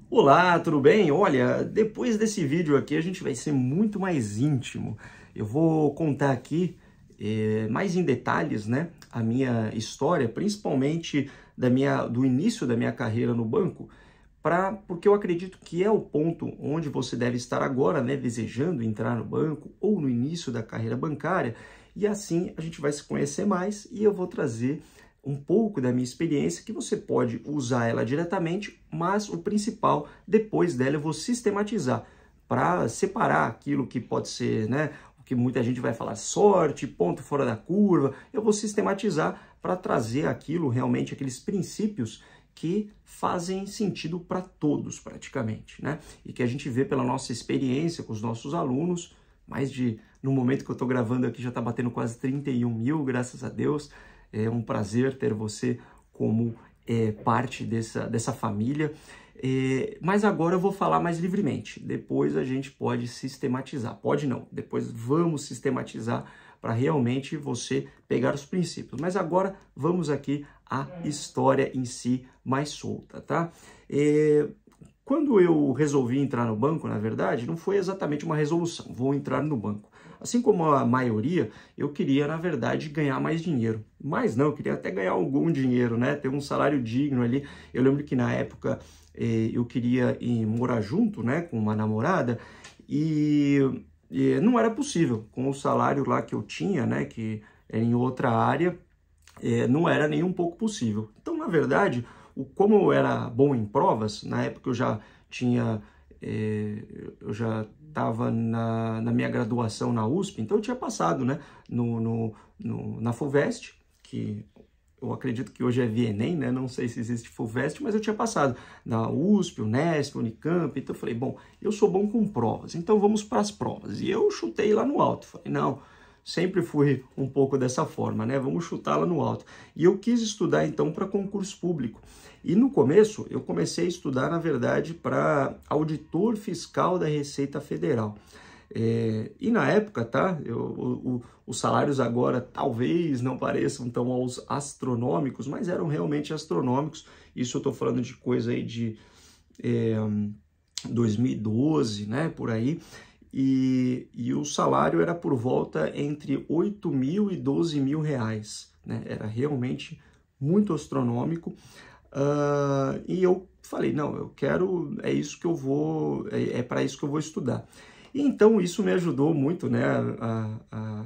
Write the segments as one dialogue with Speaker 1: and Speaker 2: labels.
Speaker 1: Olá, tudo bem? Olha, depois desse vídeo aqui a gente vai ser muito mais íntimo. Eu vou contar aqui mais em detalhes, né, a minha história, principalmente do início da minha carreira no banco, porque eu acredito que é o ponto onde você deve estar agora, né, desejando entrar no banco ou no início da carreira bancária, e assim a gente vai se conhecer mais e eu vou trazer um pouco da minha experiência, que você pode usar ela diretamente, mas o principal, depois dela, eu vou sistematizar para separar aquilo que pode ser, né, o que muita gente vai falar sorte, ponto fora da curva. Eu vou sistematizar para trazer aquilo, realmente, aqueles princípios que fazem sentido para todos, praticamente, né? E que a gente vê pela nossa experiência com os nossos alunos, no momento que eu estou gravando aqui, já está batendo quase 31 mil, graças a Deus. É um prazer ter você como parte dessa família. Mas agora eu vou falar mais livremente. Depois a gente pode sistematizar. Pode não. Depois vamos sistematizar para realmente você pegar os princípios. Mas agora vamos aqui à história em si mais solta, tá? Quando eu resolvi entrar no banco, na verdade, não foi exatamente uma resolução. Vou entrar no banco. Assim como a maioria, eu queria, na verdade, ganhar mais dinheiro. Mas não, eu queria até ganhar algum dinheiro, né? Ter um salário digno ali. Eu lembro que na época eu queria ir morar junto, né? Com uma namorada e não era possível. Com o salário lá que eu tinha, né? Que era em outra área, não era nem um pouco possível. Então, na verdade, como eu era bom em provas, na época eu já tinha... eu já estava na minha graduação na USP, então eu tinha passado, né, na FUVEST, que eu acredito que hoje é Vienem, né, não sei se existe FUVEST, mas eu tinha passado na USP, Unesp, Unicamp, então eu falei, bom, eu sou bom com provas, então vamos para as provas. E eu chutei lá no alto, falei, não, sempre fui um pouco dessa forma, né? Vamos chutar lá no alto. E eu quis estudar, então, para concurso público. E no começo, eu comecei a estudar, na verdade, para auditor fiscal da Receita Federal. E na época, tá? Os salários agora talvez não pareçam tão astronômicos, mas eram realmente astronômicos. Isso eu estou falando de coisa aí de 2012, né? Por aí. E o salário era por volta entre 8 mil e 12 mil reais, né? Era realmente muito astronômico. E eu falei, não, eu quero, é isso que eu vou, é para isso que eu vou estudar. E então isso me ajudou muito, né, a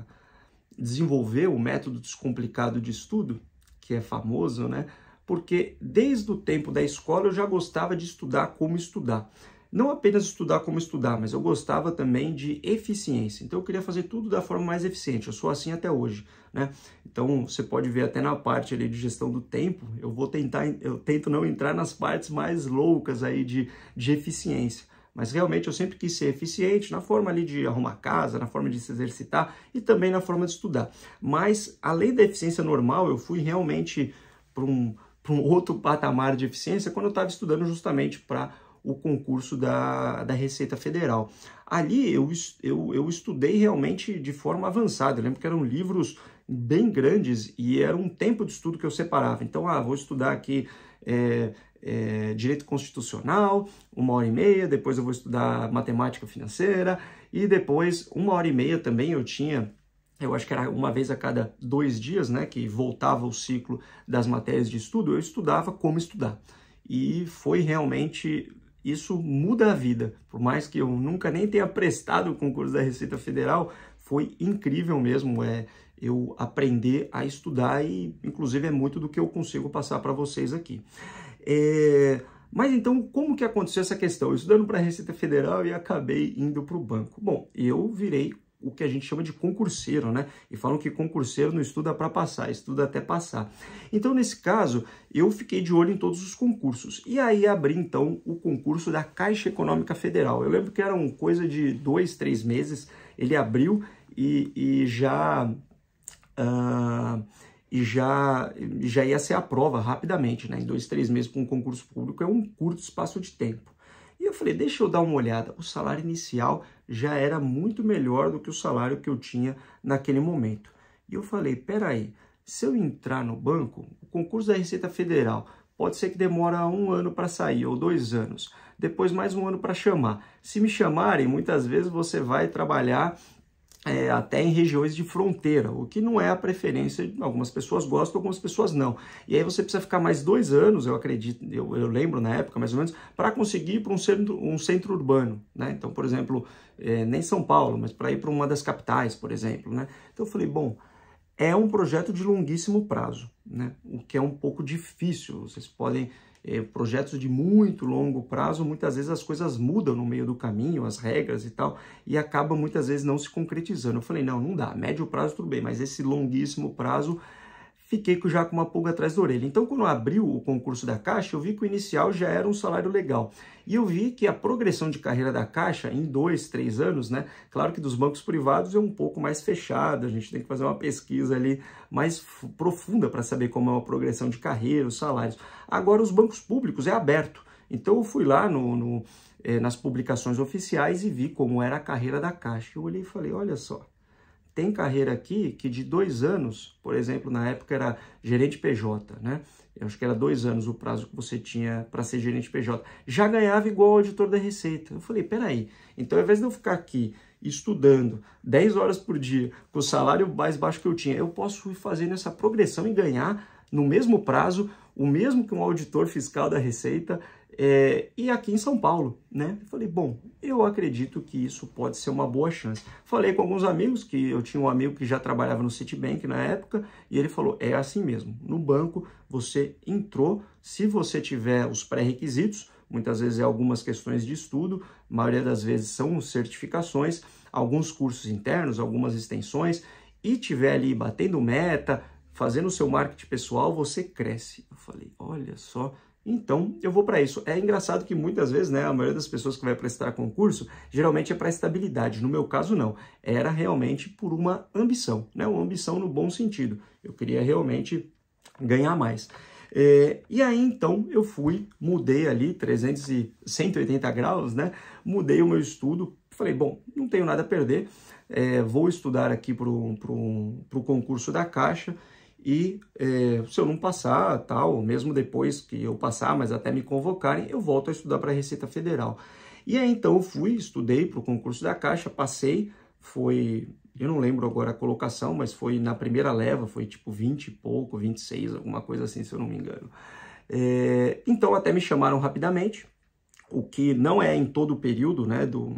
Speaker 1: desenvolver o método descomplicado de estudo, que é famoso, né? Porque desde o tempo da escola eu já gostava de estudar como estudar. Não apenas estudar como estudar, mas eu gostava também de eficiência. Então eu queria fazer tudo da forma mais eficiente. Eu sou assim até hoje, né? Então você pode ver até na parte ali de gestão do tempo, eu tento não entrar nas partes mais loucas aí de eficiência. Mas realmente eu sempre quis ser eficiente na forma ali de arrumar casa, na forma de se exercitar e também na forma de estudar. Mas além da eficiência normal, eu fui realmente para um outro patamar de eficiência quando eu estava estudando justamente para o concurso da Receita Federal. Ali eu estudei realmente de forma avançada. Eu lembro que eram livros bem grandes e era um tempo de estudo que eu separava. Então, vou estudar aqui Direito Constitucional, 1h30, depois eu vou estudar Matemática Financeira e depois 1h30 também eu tinha... Eu acho que era uma vez a cada 2 dias, né, que voltava o ciclo das matérias de estudo, eu estudava como estudar. E foi realmente... Isso muda a vida. Por mais que eu nunca nem tenha prestado o concurso da Receita Federal, foi incrível mesmo eu aprender a estudar e, inclusive, é muito do que eu consigo passar para vocês aqui. Mas então, como que aconteceu essa questão? Eu estudando para a Receita Federal e acabei indo para o banco. Bom, eu virei o que a gente chama de concurseiro, né? E falam que concurseiro não estuda para passar, estuda até passar. Então, nesse caso, eu fiquei de olho em todos os concursos. E aí abri, então, o concurso da Caixa Econômica Federal. Eu lembro que era uma coisa de 2, 3 meses, ele abriu e já ia ser a prova rapidamente, né? Em 2, 3 meses para um concurso público é um curto espaço de tempo. E eu falei, deixa eu dar uma olhada. O salário inicial já era muito melhor do que o salário que eu tinha naquele momento. E eu falei, peraí, se eu entrar no banco, o concurso da Receita Federal pode ser que demora 1 ano para sair, ou 2 anos. Depois mais 1 ano para chamar. Se me chamarem, muitas vezes você vai trabalhar até em regiões de fronteira, o que não é a preferência. Algumas pessoas gostam, algumas pessoas não. E aí você precisa ficar mais 2 anos, eu acredito, eu lembro na época mais ou menos, para conseguir ir para um centro urbano, né? Então, por exemplo, nem São Paulo, mas para ir para uma das capitais, por exemplo, né? Então eu falei, bom, é um projeto de longuíssimo prazo, né? O que é um pouco difícil. Vocês podem... projetos de muito longo prazo, muitas vezes as coisas mudam no meio do caminho, as regras e tal, e acaba muitas vezes não se concretizando. Eu falei, não dá, médio prazo tudo bem, mas esse longuíssimo prazo, fiquei já com uma pulga atrás da orelha. Então, quando abriu o concurso da Caixa, eu vi que o inicial já era um salário legal. E eu vi que a progressão de carreira da Caixa, em 2, 3 anos, né? Claro que dos bancos privados é um pouco mais fechada, a gente tem que fazer uma pesquisa ali mais profunda para saber como é a progressão de carreira, os salários. Agora, os bancos públicos é aberto. Então, eu fui lá nas publicações oficiais e vi como era a carreira da Caixa. Eu olhei e falei, olha só, tem carreira aqui que de 2 anos, por exemplo, na época era gerente PJ, né? Eu acho que era 2 anos o prazo que você tinha para ser gerente PJ. Já ganhava igual ao auditor da Receita. Eu falei, peraí, então ao invés de eu ficar aqui estudando 10 horas por dia, com o salário mais baixo que eu tinha, eu posso ir fazendo essa progressão e ganhar no mesmo prazo, o mesmo que um auditor fiscal da Receita, e aqui em São Paulo, né? Eu falei, bom, eu acredito que isso pode ser uma boa chance. Falei com alguns amigos, que eu tinha um amigo que já trabalhava no Citibank na época, e ele falou, é assim mesmo, no banco você entrou, se você tiver os pré-requisitos, muitas vezes é algumas questões de estudo, a maioria das vezes são certificações, alguns cursos internos, algumas extensões, e tiver ali batendo meta, fazendo o seu marketing pessoal, você cresce. Eu falei, olha só, então eu vou para isso. É engraçado que muitas vezes, né, a maioria das pessoas que vai prestar concurso, geralmente é para estabilidade. No meu caso, não. Era realmente por uma ambição, né, uma ambição no bom sentido. Eu queria realmente ganhar mais. E aí, então, eu mudei ali 180 graus, né, mudei o meu estudo. Falei, bom, não tenho nada a perder, vou estudar aqui para o concurso da Caixa. E se eu não passar, tal, mesmo depois que eu passar, mas até me convocarem, eu volto a estudar para a Receita Federal. E aí, então, eu estudei para o concurso da Caixa, passei, eu não lembro agora a colocação, mas foi na primeira leva, foi tipo 20 e pouco, 26, alguma coisa assim, se eu não me engano. Então, até me chamaram rapidamente, o que não é em todo o período, né, do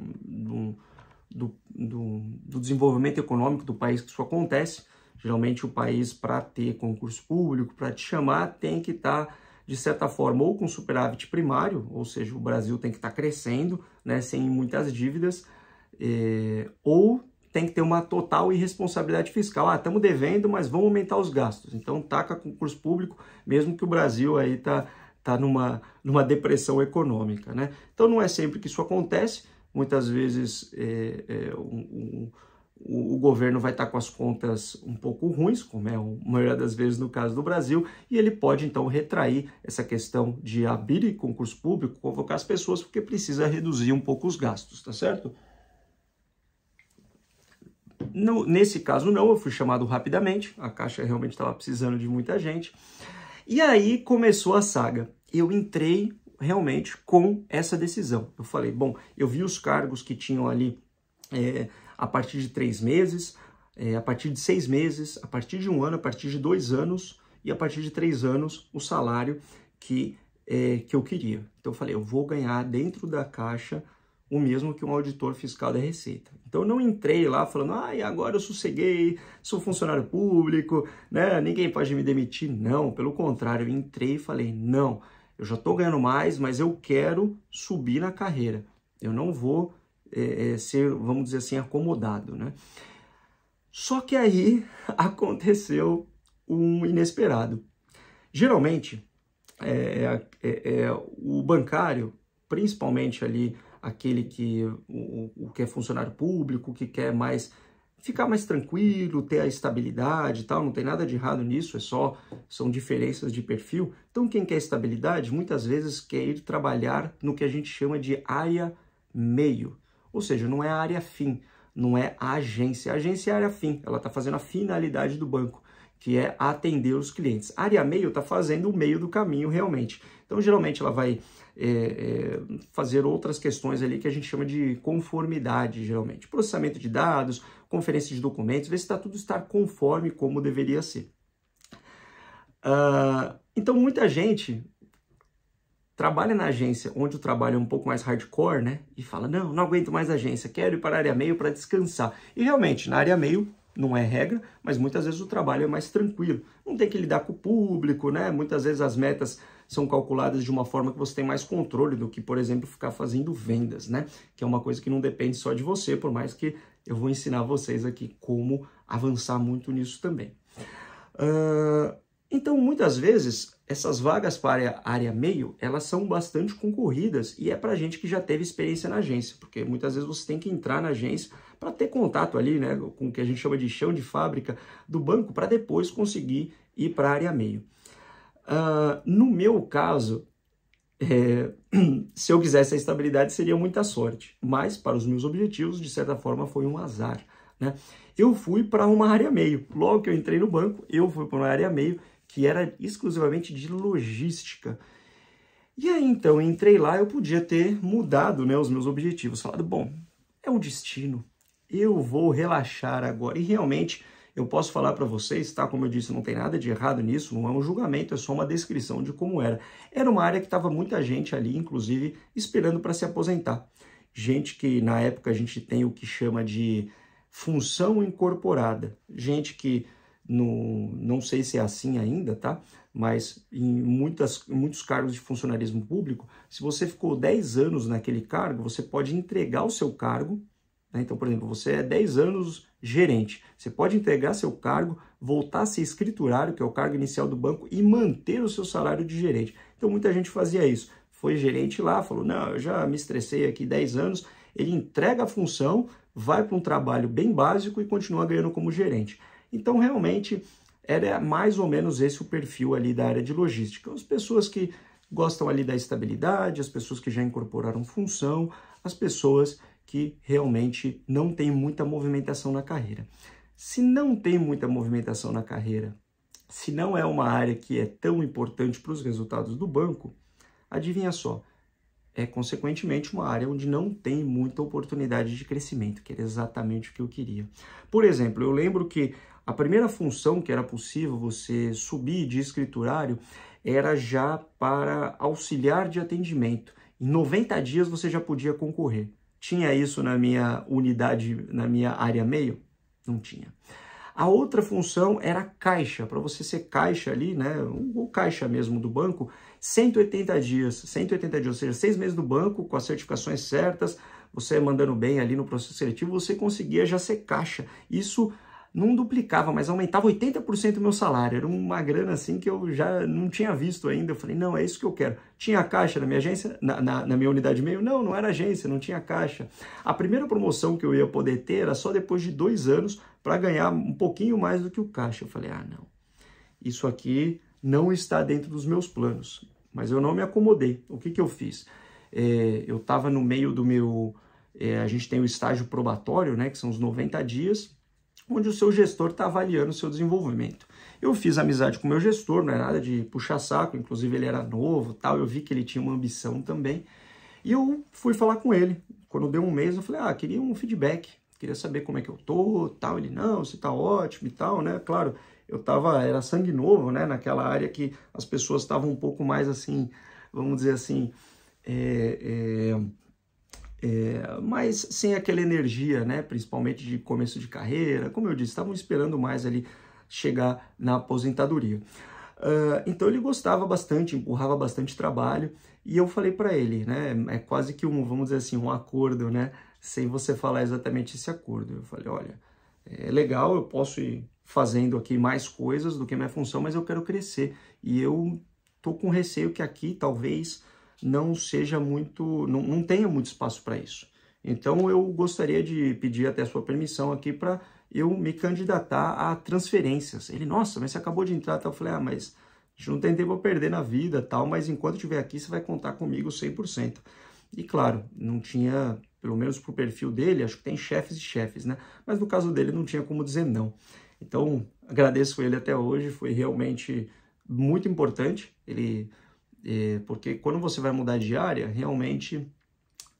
Speaker 1: desenvolvimento econômico do país que isso acontece. Geralmente o país, para ter concurso público, para te chamar, tem que estar, de certa forma, ou com superávit primário, ou seja, o Brasil tem que estar crescendo, né, sem muitas dívidas, ou tem que ter uma total irresponsabilidade fiscal. Ah, estamos devendo, mas vamos aumentar os gastos. Então, taca concurso público, mesmo que o Brasil aí tá numa depressão econômica, né? Então, não é sempre que isso acontece. Muitas vezes o governo vai estar com as contas um pouco ruins, como é a maioria das vezes no caso do Brasil, e ele pode, então, retrair essa questão de abrir concurso público, convocar as pessoas, porque precisa reduzir um pouco os gastos, tá certo? Nesse caso, não, eu fui chamado rapidamente, a Caixa realmente estava precisando de muita gente, e aí começou a saga. Eu entrei realmente com essa decisão. Eu falei, bom, eu vi os cargos que tinham ali a partir de 3 meses, a partir de 6 meses, a partir de 1 ano, a partir de 2 anos e a partir de 3 anos o salário que eu queria. Então eu falei, eu vou ganhar dentro da Caixa o mesmo que um auditor fiscal da Receita. Então eu não entrei lá falando, agora eu sosseguei, sou funcionário público, né, ninguém pode me demitir. Não, pelo contrário, eu entrei e falei, não, eu já estou ganhando mais, mas eu quero subir na carreira. Eu não vou ser, vamos dizer assim, acomodado, né? Só que aí aconteceu um inesperado. Geralmente, o bancário, principalmente ali aquele que é funcionário público, que quer ficar mais tranquilo, ter a estabilidade e tal, não tem nada de errado nisso, são diferenças de perfil. Então, quem quer estabilidade, muitas vezes quer ir trabalhar no que a gente chama de área meio. Ou seja, não é a área fim, não é a agência. A agência é a área fim, ela está fazendo a finalidade do banco, que é atender os clientes. A área meio está fazendo o meio do caminho realmente. Então, geralmente, ela vai fazer outras questões ali que a gente chama de conformidade, geralmente. Processamento de dados, conferência de documentos, ver se tudo está conforme como deveria ser. Então, muita gente trabalha na agência onde o trabalho é um pouco mais hardcore, né? E fala, não aguento mais a agência, quero ir para a área meio para descansar. E realmente, na área meio, não é regra, mas muitas vezes o trabalho é mais tranquilo. Não tem que lidar com o público, né? Muitas vezes as metas são calculadas de uma forma que você tem mais controle do que, por exemplo, ficar fazendo vendas, né? Que é uma coisa que não depende só de você, por mais que eu vou ensinar vocês aqui como avançar muito nisso também. Então, muitas vezes, essas vagas para a área meio, elas são bastante concorridas e é para gente que já teve experiência na agência, porque muitas vezes você tem que entrar na agência para ter contato ali, né, com o que a gente chama de chão de fábrica do banco, para depois conseguir ir para a área meio. No meu caso, se eu quisesse a estabilidade, seria muita sorte, mas para os meus objetivos, de certa forma, foi um azar, né? Eu fui para uma área meio. Logo que eu entrei no banco, eu fui para uma área meio, que era exclusivamente de logística. E aí, então, eu entrei lá, eu podia ter mudado, né, os meus objetivos, falado, bom, é o destino, eu vou relaxar agora. E realmente, eu posso falar para vocês, tá? Como eu disse, não tem nada de errado nisso, não é um julgamento, é só uma descrição de como era. Era uma área que estava muita gente ali, inclusive, esperando para se aposentar. Gente que, na época, a gente tem o que chama de função incorporada. Gente que não sei se é assim ainda, tá? Mas em muitos cargos de funcionarismo público, se você ficou 10 anos naquele cargo, você pode entregar o seu cargo, né? Então, por exemplo, você é 10 anos gerente, você pode entregar seu cargo, voltar a ser escriturário, que é o cargo inicial do banco, e manter o seu salário de gerente. Então, muita gente fazia isso. Foi gerente lá, falou, não, eu já me estressei aqui 10 anos, ele entrega a função, vai para um trabalho bem básico e continua ganhando como gerente. Então, realmente, era mais ou menos esse o perfil ali da área de logística. As pessoas que gostam ali da estabilidade, as pessoas que já incorporaram função, as pessoas que realmente não têm muita movimentação na carreira. Se não tem muita movimentação na carreira, se não é uma área que é tão importante para os resultados do banco, adivinha só, é consequentemente uma área onde não tem muita oportunidade de crescimento, que era exatamente o que eu queria. Por exemplo, eu lembro que a primeira função que era possível você subir de escriturário era já para auxiliar de atendimento. Em 90 dias você já podia concorrer. Tinha isso na minha unidade, na minha área meio? Não tinha. A outra função era caixa, para você ser caixa ali, né, o caixa mesmo do banco, 180 dias, ou seja, 6 meses do banco, com as certificações certas, você mandando bem ali no processo seletivo, você conseguia já ser caixa. Isso não duplicava, mas aumentava 80% do meu salário. Era uma grana assim que eu já não tinha visto ainda. Eu falei, não, é isso que eu quero. Tinha caixa na minha agência, na minha unidade meio? Não era agência, não tinha caixa. A primeira promoção que eu ia poder ter era só depois de 2 anos para ganhar um pouquinho mais do que o caixa. Eu falei, não, isso aqui não está dentro dos meus planos. Mas eu não me acomodei. O que eu fiz? Eu estava no meio do meu... a gente tem o estágio probatório, né, que são os 90 dias, onde o seu gestor está avaliando o seu desenvolvimento. Eu fiz amizade com o meu gestor, não é nada de puxar saco, inclusive ele era novo, tal, eu vi que ele tinha uma ambição também, e eu fui falar com ele. Quando deu um mês, eu falei, queria um feedback, queria saber como é que eu tô, tal. Ele, não, você tá ótimo e tal, né? Claro, era sangue novo, né? Naquela área que as pessoas estavam um pouco mais assim, vamos dizer assim, mas sem aquela energia, né? Principalmente de começo de carreira, como eu disse, estavam esperando mais ali chegar na aposentadoria. Então ele gostava bastante, empurrava bastante trabalho, e eu falei para ele, né? É quase que vamos dizer assim, um acordo, né? Sem você falar exatamente esse acordo. Eu falei, olha, é legal, eu posso ir fazendo aqui mais coisas do que minha função, mas eu quero crescer, e eu tô com receio que aqui talvez não seja muito, não tenha muito espaço para isso. Então eu gostaria de pedir até a sua permissão aqui para eu me candidatar a transferências. Ele, nossa, mas você acabou de entrar, tal. Eu falei, mas a gente não tem tempo a perder na vida, tal, mas enquanto eu estiver aqui, você vai contar comigo 100%. E claro, não tinha, pelo menos pro perfil dele, acho que tem chefes e chefes, né? Mas no caso dele não tinha como dizer não. Então, agradeço ele até hoje, foi realmente muito importante, porque quando você vai mudar de área, realmente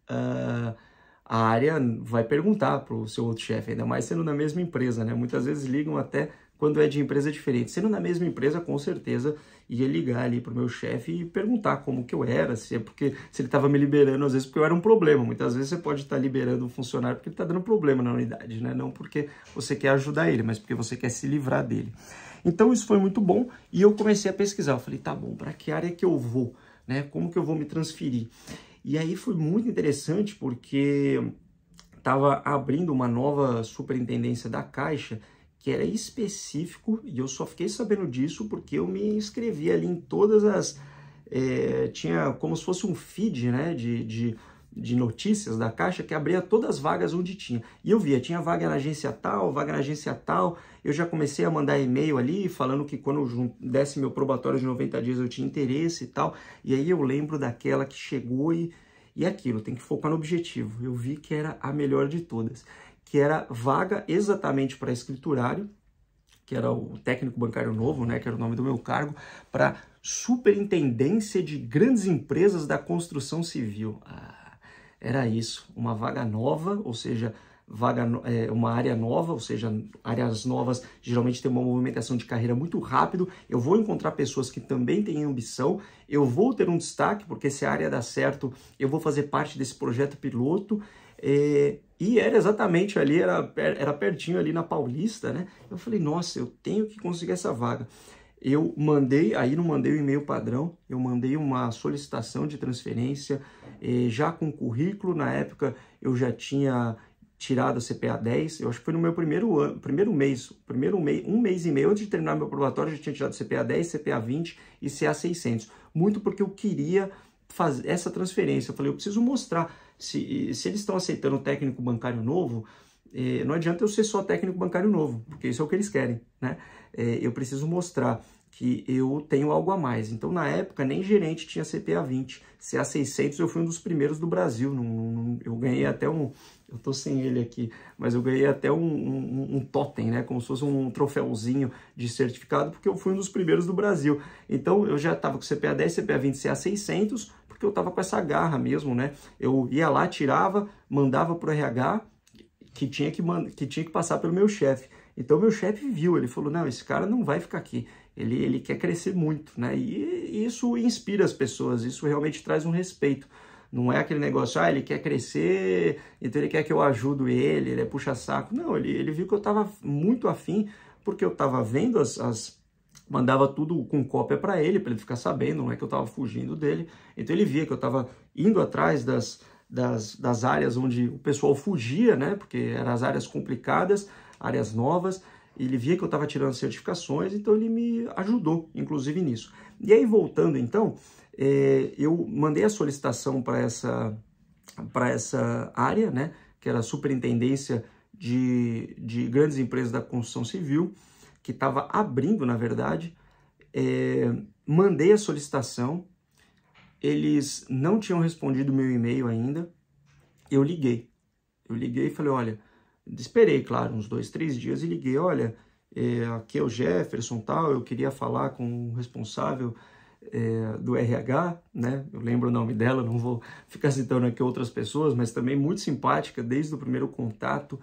Speaker 1: a área vai perguntar para o seu outro chefe, ainda mais sendo na mesma empresa, né? Muitas vezes ligam até quando é de empresa diferente. Sendo na mesma empresa, com certeza ia ligar ali para o meu chefe e perguntar como que eu era, se ele estava me liberando, às vezes porque eu era um problema. Muitas vezes você pode estar liberando um funcionário porque ele está dando problema na unidade, né? Não porque você quer ajudar ele, mas porque você quer se livrar dele. Então isso foi muito bom e eu comecei a pesquisar. Eu falei, tá bom, para que área que eu vou, né? Como que eu vou me transferir? E aí foi muito interessante porque estava abrindo uma nova superintendência da Caixa que era específico, e eu só fiquei sabendo disso porque eu me inscrevi ali em todas as... tinha como se fosse um feed, né, de notícias da Caixa que abria todas as vagas onde tinha. E eu via, tinha vaga na agência tal, vaga na agência tal. Eu já comecei a mandar e-mail ali, falando que quando eu desse meu probatório de 90 dias eu tinha interesse e tal. E aí eu lembro daquela que chegou e aquilo, tem que focar no objetivo. Eu vi que era a melhor de todas, que era vaga exatamente para escriturário, que era o técnico bancário novo, né, que era o nome do meu cargo, para superintendência de grandes empresas da construção civil. Era isso, uma vaga nova, ou seja, uma área nova, ou seja, áreas novas geralmente tem uma movimentação de carreira muito rápido. Eu vou encontrar pessoas que também têm ambição, eu vou ter um destaque, porque se a área dá certo, eu vou fazer parte desse projeto piloto. E era exatamente ali, era pertinho ali na Paulista, né? Eu falei, nossa, eu tenho que conseguir essa vaga. Eu mandei, aí não mandei o e-mail padrão, eu mandei uma solicitação de transferência, já com currículo. Na época eu já tinha tirado a CPA 10, eu acho que foi no meu primeiro mês, um mês e meio antes de terminar meu probatório, eu já tinha tirado CPA 10, CPA 20 e CA 600. Muito porque eu queria fazer essa transferência. Eu falei, eu preciso mostrar se eles estão aceitando o técnico bancário novo. Não adianta eu ser só técnico bancário novo, porque isso é o que eles querem, né? Eu preciso mostrar que eu tenho algo a mais. Então, na época, nem gerente tinha CPA 20. CA 600 eu fui um dos primeiros do Brasil. Eu ganhei até eu tô sem ele aqui, mas eu ganhei até um totem, né? Como se fosse um troféuzinho de certificado, porque eu fui um dos primeiros do Brasil. Então, eu já estava com CPA 10, CPA 20, CA 600, porque eu estava com essa garra mesmo, né? Eu ia lá, tirava, mandava para o RH, que tinha que passar pelo meu chefe. Então, meu chefe viu, ele falou, não, esse cara não vai ficar aqui, ele quer crescer muito, né? E isso inspira as pessoas, isso realmente traz um respeito. Não é aquele negócio, ele quer crescer, então ele quer que eu ajudo ele é puxa-saco. Não, ele viu que eu estava muito afim, porque eu estava vendo mandava tudo com cópia para ele ficar sabendo, não é que eu estava fugindo dele. Então ele via que eu estava indo atrás das áreas onde o pessoal fugia, né? Porque eram as áreas complicadas, áreas novas. Ele via que eu estava tirando certificações, então ele me ajudou, inclusive, nisso. E aí, voltando, então, eu mandei a solicitação para essa área, né? Que era a superintendência de grandes empresas da construção civil, que estava abrindo, na verdade. Mandei a solicitação, eles não tinham respondido o meu e-mail ainda. Eu liguei e falei, olha, esperei, claro, uns 2, 3 dias e liguei, olha, aqui é o Jefferson, tal, eu queria falar com o responsável do RH, né? Eu lembro o nome dela, não vou ficar citando aqui outras pessoas, mas também muito simpática desde o primeiro contato.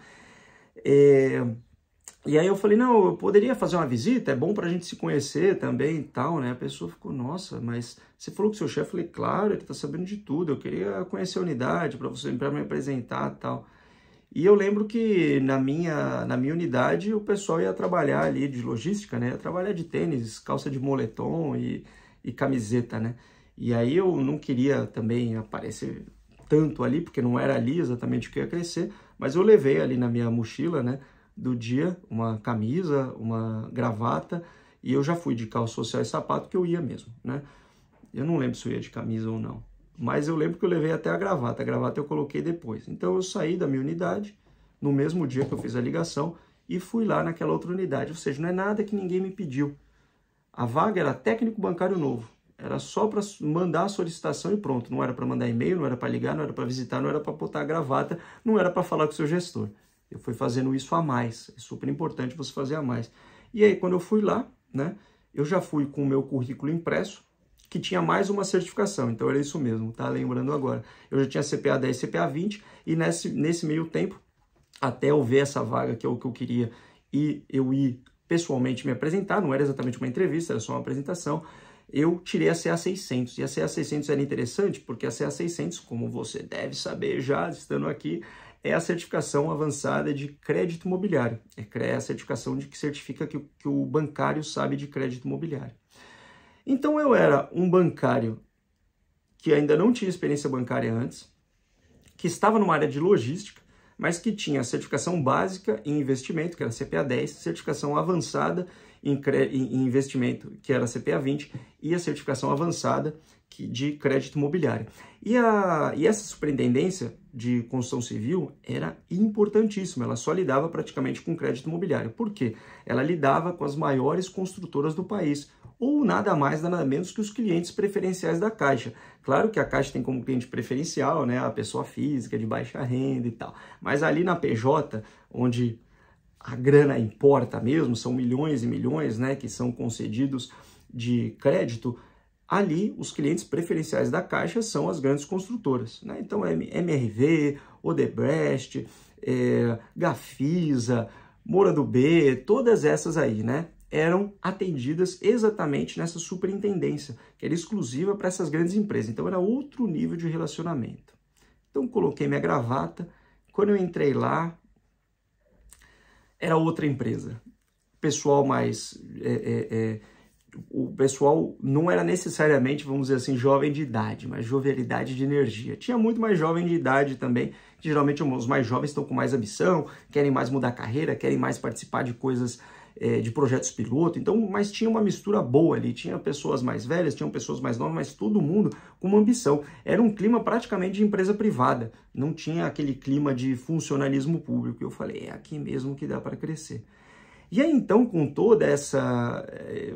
Speaker 1: E aí eu falei, não, eu poderia fazer uma visita, é bom pra gente se conhecer também e tal, né? A pessoa ficou, nossa, mas você falou com o seu chefe? Eu falei, claro, ele tá sabendo de tudo, eu queria conhecer a unidade para me apresentar e tal. E eu lembro que na minha unidade o pessoal ia trabalhar ali de logística, né? Ia trabalhar de tênis, calça de moletom e camiseta, né? E aí eu não queria também aparecer tanto ali, porque não era ali exatamente o que ia crescer, mas eu levei ali na minha mochila, né, do dia, uma camisa, uma gravata, e eu já fui de calça social e sapato, que eu ia mesmo, né? Eu não lembro se eu ia de camisa ou não, mas eu lembro que eu levei até a gravata eu coloquei depois. Então eu saí da minha unidade, no mesmo dia que eu fiz a ligação, e fui lá naquela outra unidade, ou seja, não é nada que ninguém me pediu. A vaga era técnico bancário novo, era só para mandar a solicitação e pronto, não era para mandar e-mail, não era para ligar, não era para visitar, não era para botar a gravata, não era para falar com o seu gestor. Eu fui fazendo isso a mais, é super importante você fazer a mais. E aí, quando eu fui lá, né, eu já fui com o meu currículo impresso, que tinha mais uma certificação, então era isso mesmo, tá? Lembrando agora. Eu já tinha CPA 10, CPA 20, e nesse meio tempo, até eu ver essa vaga, que é o que eu queria, e eu ir pessoalmente me apresentar, não era exatamente uma entrevista, era só uma apresentação, eu tirei a CA 600, e a CA 600 era interessante, porque a CA 600, como você deve saber já, estando aqui, é a certificação avançada de crédito imobiliário, é a certificação que certifica que o bancário sabe de crédito imobiliário. Então eu era um bancário que ainda não tinha experiência bancária antes, que estava numa área de logística, mas que tinha certificação básica em investimento, que era CPA 10, certificação avançada em investimento, que era CPA 20, e a certificação avançada de crédito imobiliário. E essa superintendência de construção civil era importantíssima, ela só lidava praticamente com crédito imobiliário. Por quê? Ela lidava com as maiores construtoras do país, ou nada mais, nada menos que os clientes preferenciais da Caixa. Claro que a Caixa tem como cliente preferencial, né, a pessoa física de baixa renda e tal, mas ali na PJ, onde a grana importa mesmo, são milhões e milhões, né, que são concedidos de crédito, ali os clientes preferenciais da Caixa são as grandes construtoras, né? Então MRV, Odebrecht, Gafisa, Moura do B, todas essas aí, né, eram atendidas exatamente nessa superintendência, que era exclusiva para essas grandes empresas. Então era outro nível de relacionamento. Então coloquei minha gravata, quando eu entrei lá, era outra empresa. Pessoal mais... o pessoal não era necessariamente, vamos dizer assim, jovem de idade, mas jovialidade de energia. Tinha muito mais jovem de idade também, que geralmente os mais jovens estão com mais ambição, querem mais mudar a carreira, querem mais participar de coisas, de projetos piloto, então, mas tinha uma mistura boa ali, tinha pessoas mais velhas, tinham pessoas mais novas, mas todo mundo com uma ambição. Era um clima praticamente de empresa privada, não tinha aquele clima de funcionalismo público. Eu falei, é aqui mesmo que dá para crescer. E aí, então, com toda essa,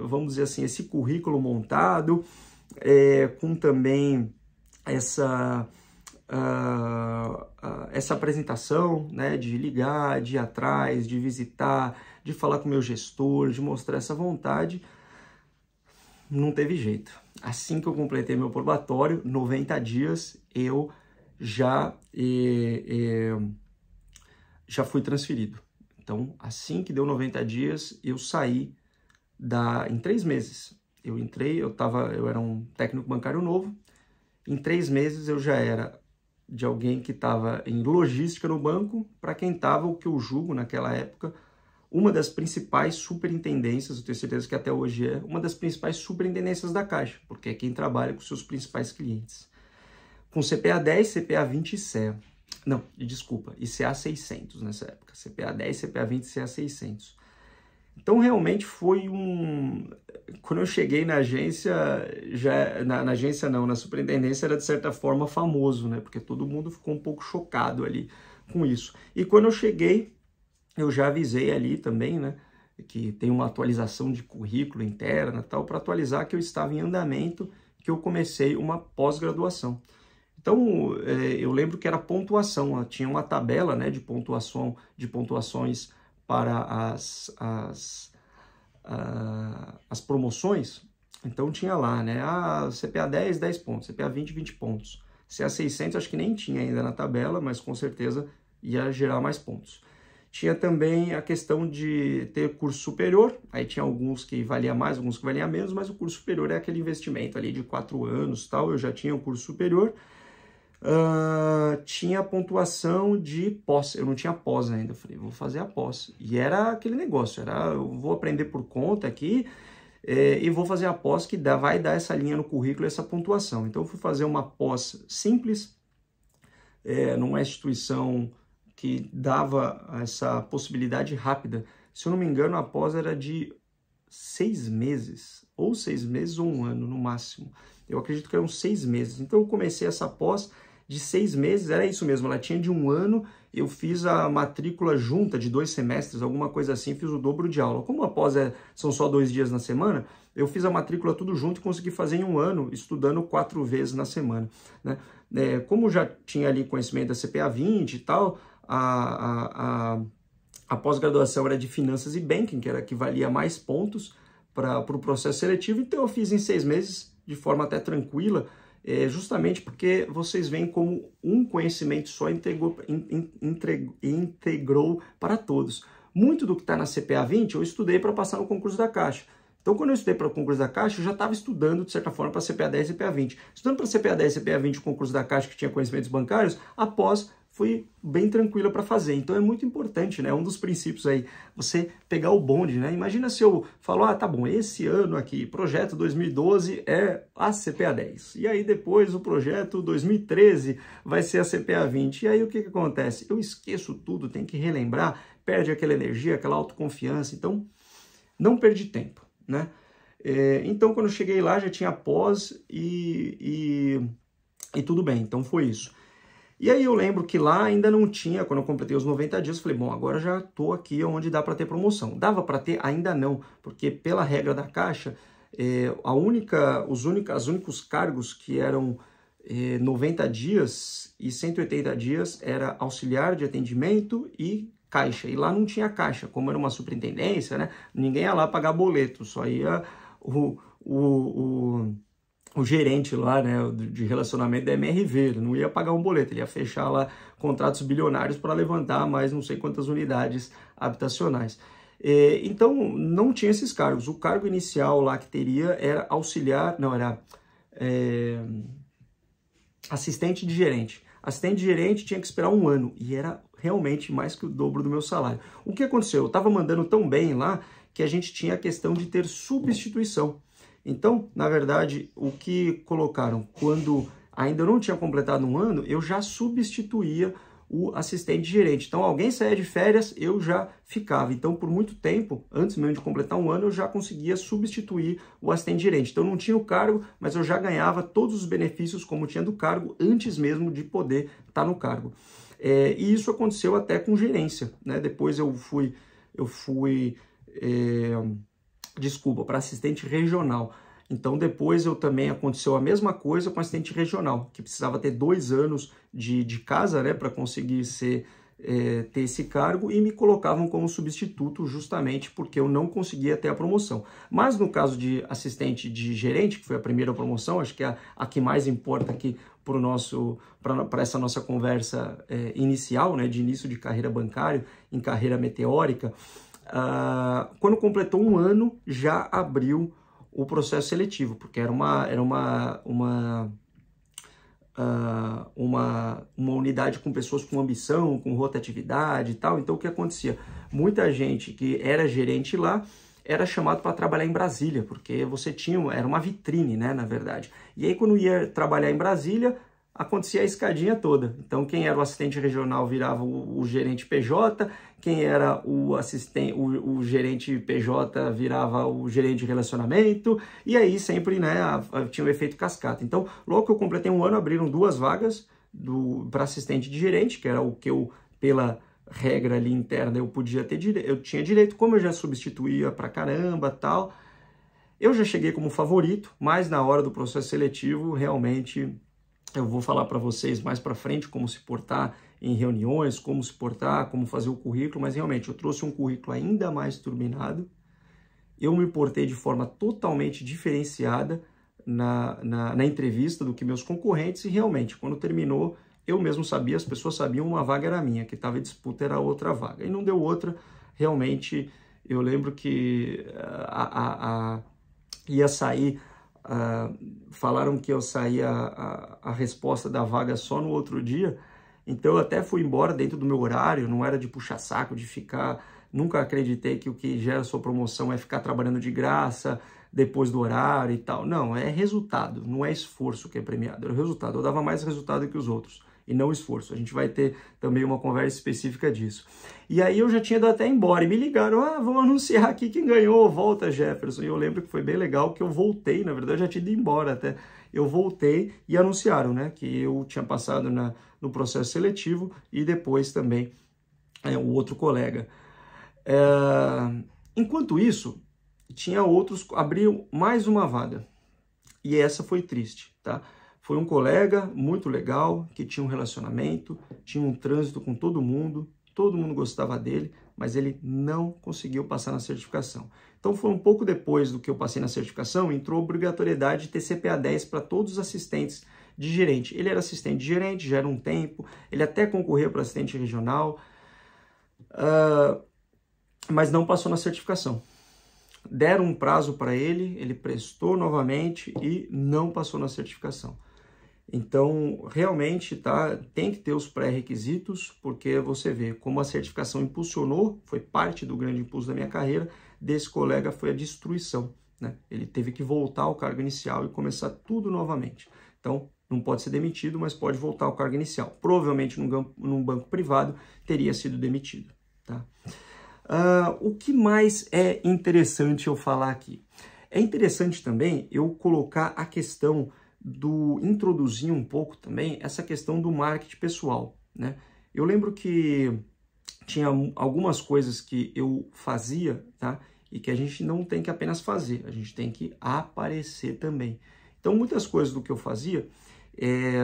Speaker 1: vamos dizer assim, esse currículo montado, com também essa apresentação, né, de ligar, de ir atrás, de visitar, de falar com o meu gestor, de mostrar essa vontade, não teve jeito. Assim que eu completei meu probatório, 90 dias, eu já fui transferido. Então, assim que deu 90 dias, eu saí em 3 meses. Eu entrei, eu era um técnico bancário novo. Em 3 meses eu já era de alguém que estava em logística no banco, para quem estava, o que eu julgo naquela época, uma das principais superintendências, eu tenho certeza que até hoje é, uma das principais superintendências da Caixa, porque é quem trabalha com seus principais clientes. Com CPA 10, CPA 20 e CEA. Não, desculpa, e CA 600 nessa época, CPA 10, CPA 20 e CA 600. Então, realmente foi Quando eu cheguei na agência, na agência não, na superintendência era de certa forma famoso, né? Porque todo mundo ficou um pouco chocado ali com isso. E quando eu cheguei, eu já avisei ali também, né? Que tem uma atualização de currículo interna e tal, para atualizar que eu estava em andamento, que eu comecei uma pós-graduação. Então, eu lembro que era pontuação, tinha uma tabela, né, de pontuações para as promoções. Então tinha lá, né, CPA 10, 10 pontos, CPA 20, 20 pontos. CA 600 acho que nem tinha ainda na tabela, mas com certeza ia gerar mais pontos. Tinha também a questão de ter curso superior, aí tinha alguns que valia mais, alguns que valia menos, mas o curso superior é aquele investimento ali de 4 anos, tal. Eu já tinha o curso superior. Tinha a pontuação de pós, eu não tinha pós ainda, eu falei, vou fazer a pós, e era aquele negócio, eu vou aprender por conta aqui, e vou fazer a pós que vai dar essa linha no currículo, essa pontuação. Então eu fui fazer uma pós simples, numa instituição que dava essa possibilidade rápida. Se eu não me engano, a pós era de 6 meses, ou 6 meses ou 1 ano no máximo. Eu acredito que eram 6 meses. Então eu comecei essa pós de 6 meses, era isso mesmo, ela tinha de 1 ano, eu fiz a matrícula junta de 2 semestres, alguma coisa assim, fiz o dobro de aula. Como a pós são só 2 dias na semana, eu fiz a matrícula tudo junto e consegui fazer em 1 ano, estudando 4 vezes na semana, né? Como já tinha ali conhecimento da CPA 20 e tal, A pós-graduação era de Finanças e Banking, que era que valia mais pontos para o processo seletivo, então eu fiz em 6 meses, de forma até tranquila, justamente porque vocês veem como um conhecimento só integrou para todos. Muito do que está na CPA 20 eu estudei para passar no concurso da Caixa. Então, quando eu estudei para o concurso da Caixa, eu já estava estudando, de certa forma, para CPA 10 e CPA 20. Estudando para CPA 10 e CPA 20, o concurso da Caixa, que tinha conhecimentos bancários, após foi bem tranquila para fazer. Então, é muito importante, né? Um dos princípios aí, você pegar o bonde, né? Imagina se eu falo, tá bom, esse ano aqui, projeto 2012 é a CPA 10. E aí, depois, o projeto 2013 vai ser a CPA 20. E aí, o que acontece? Eu esqueço tudo, tenho que relembrar, perde aquela energia, aquela autoconfiança. Então, não perdi tempo, né? Então, quando eu cheguei lá, já tinha pós e tudo bem. Então, foi isso. E aí eu lembro que lá ainda não tinha, quando eu completei os 90 dias, eu falei, bom, agora já estou aqui onde dá para ter promoção. Dava para ter? Ainda não, porque pela regra da Caixa, os únicos cargos que eram 90 dias e 180 dias era auxiliar de atendimento e Caixa. E lá não tinha Caixa, como era uma superintendência, né? Ninguém ia lá pagar boleto, só ia o gerente lá, né, de relacionamento da MRV, ele não ia pagar um boleto, ele ia fechar lá contratos bilionários para levantar mais não sei quantas unidades habitacionais. Então, não tinha esses cargos. O cargo inicial lá que teria era auxiliar, não, era assistente de gerente. Assistente de gerente tinha que esperar 1 ano, e era realmente mais que o dobro do meu salário. O que aconteceu? Eu estava mandando tão bem lá que a gente tinha a questão de ter substituição. Então, na verdade, o que colocaram, quando ainda não tinha completado 1 ano, eu já substituía o assistente gerente. Então, alguém saía de férias, eu já ficava. Então, por muito tempo, antes mesmo de completar 1 ano, eu já conseguia substituir o assistente gerente. Então, não tinha o cargo, mas eu já ganhava todos os benefícios como tinha do cargo, antes mesmo de poder estar no cargo. E isso aconteceu até com gerência, né? Depois eu fui para assistente regional. Então, depois também aconteceu a mesma coisa com assistente regional, que precisava ter 2 anos de casa, né, para conseguir ter esse cargo, e me colocavam como substituto justamente porque eu não conseguia ter a promoção. Mas no caso de assistente de gerente, que foi a primeira promoção, acho que é a que mais importa aqui para essa nossa conversa inicial, né, de início de carreira bancária, em carreira meteórica, quando completou 1 ano, já abriu o processo seletivo, porque era uma unidade com pessoas com ambição, com rotatividade e tal. Então, o que acontecia? Muita gente que era gerente lá era chamado para trabalhar em Brasília, porque era uma vitrine, né, na verdade. E aí, quando ia trabalhar em Brasília, acontecia a escadinha toda. Então, quem era o assistente regional virava o gerente PJ, quem era o gerente PJ virava o gerente de relacionamento, e aí sempre, né, tinha um efeito cascata. Então, logo que eu completei 1 ano, abriram 2 vagas para assistente de gerente, que era o que eu, pela regra ali interna, eu tinha direito, como eu já substituía pra caramba, tal. Eu já cheguei como favorito, mas na hora do processo seletivo, realmente, eu vou falar para vocês mais para frente como se portar em reuniões, como se portar, como fazer o currículo, mas realmente eu trouxe um currículo ainda mais turbinado. Eu me portei de forma totalmente diferenciada na entrevista do que meus concorrentes, e realmente, quando terminou, eu mesmo sabia, as pessoas sabiam, uma vaga era minha, que estava em disputa era outra vaga. E não deu outra, realmente, eu lembro que ia sair... falaram que eu saía a resposta da vaga só no outro dia, então eu até fui embora dentro do meu horário, não era de puxar saco, de ficar, nunca acreditei que o que gera sua promoção é ficar trabalhando de graça depois do horário e tal. Não, é resultado, não é esforço que é premiado, é o resultado. Eu dava mais resultado que os outros e não esforço. A gente vai ter também uma conversa específica disso. E aí eu já tinha ido até embora e me ligaram, vamos anunciar aqui quem ganhou, volta Jefferson. E eu lembro que foi bem legal que eu voltei, na verdade eu já tinha ido embora até. Eu voltei e anunciaram, né, que eu tinha passado no processo seletivo, e depois também o outro colega. Enquanto isso, tinha outros, abriu mais uma vaga. E essa foi triste, tá? Foi um colega muito legal, que tinha um relacionamento, tinha um trânsito com todo mundo gostava dele, mas ele não conseguiu passar na certificação. Então foi um pouco depois do que eu passei na certificação, entrou a obrigatoriedade de ter CPA 10 para todos os assistentes de gerente. Ele era assistente de gerente, já era um tempo, ele até concorreu para assistente regional, mas não passou na certificação. Deram um prazo para ele prestou novamente e não passou na certificação. Então, realmente, tem que ter os pré-requisitos, porque você vê como a certificação impulsionou, foi parte do grande impulso da minha carreira, desse colega foi a destruição, né? Ele teve que voltar ao cargo inicial e começar tudo novamente. Então, não pode ser demitido, mas pode voltar ao cargo inicial. Provavelmente, num banco privado, teria sido demitido, tá? O que mais é interessante eu falar aqui? É interessante também eu colocar a questão introduzir um pouco também essa questão do marketing pessoal, né? Eu lembro que tinha algumas coisas que eu fazia, tá? E que a gente não tem que apenas fazer, a gente tem que aparecer também. Então, muitas coisas do que eu fazia,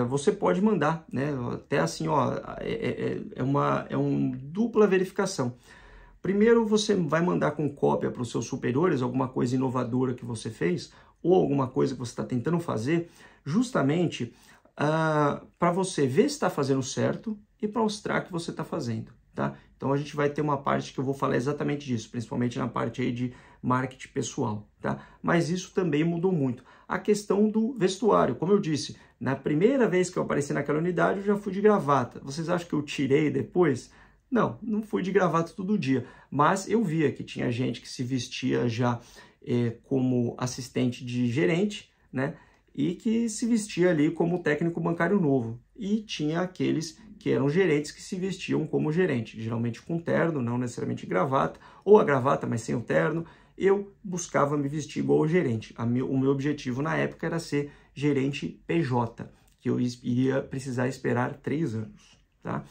Speaker 1: você pode mandar, né? Até assim, ó, é uma dupla verificação. Primeiro, você vai mandar com cópia para os seus superiores alguma coisa inovadora que você fez ou alguma coisa que você está tentando fazer, justamente para você ver se está fazendo certo e para mostrar que você está fazendo, tá? Então, a gente vai ter uma parte que eu vou falar exatamente disso, principalmente na parte aí de marketing pessoal, tá? Mas isso também mudou muito. A questão do vestuário, como eu disse, na primeira vez que eu apareci naquela unidade, eu já fui de gravata. Vocês acham que eu tirei depois? Não, não fui de gravata todo dia, mas eu via que tinha gente que se vestia já como assistente de gerente, né? E que se vestia ali como técnico bancário novo. E tinha aqueles que eram gerentes que se vestiam como gerente, geralmente com terno, não necessariamente gravata, ou a gravata, mas sem o terno. Eu buscava me vestir igual ao gerente. O meu objetivo na época era ser gerente PJ, que eu iria precisar esperar 3 anos, tá?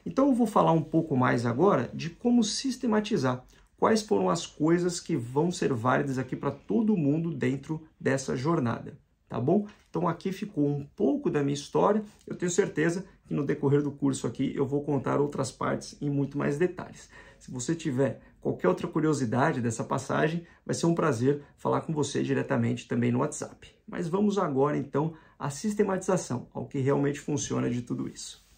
Speaker 1: Então eu vou falar um pouco mais agora de como sistematizar. Quais foram as coisas que vão ser válidas aqui para todo mundo dentro dessa jornada, tá bom? Então aqui ficou um pouco da minha história. Eu tenho certeza que no decorrer do curso aqui eu vou contar outras partes em muito mais detalhes. Se você tiver qualquer outra curiosidade dessa passagem, vai ser um prazer falar com você diretamente também no WhatsApp. Mas vamos agora então à sistematização, ao que realmente funciona de tudo isso.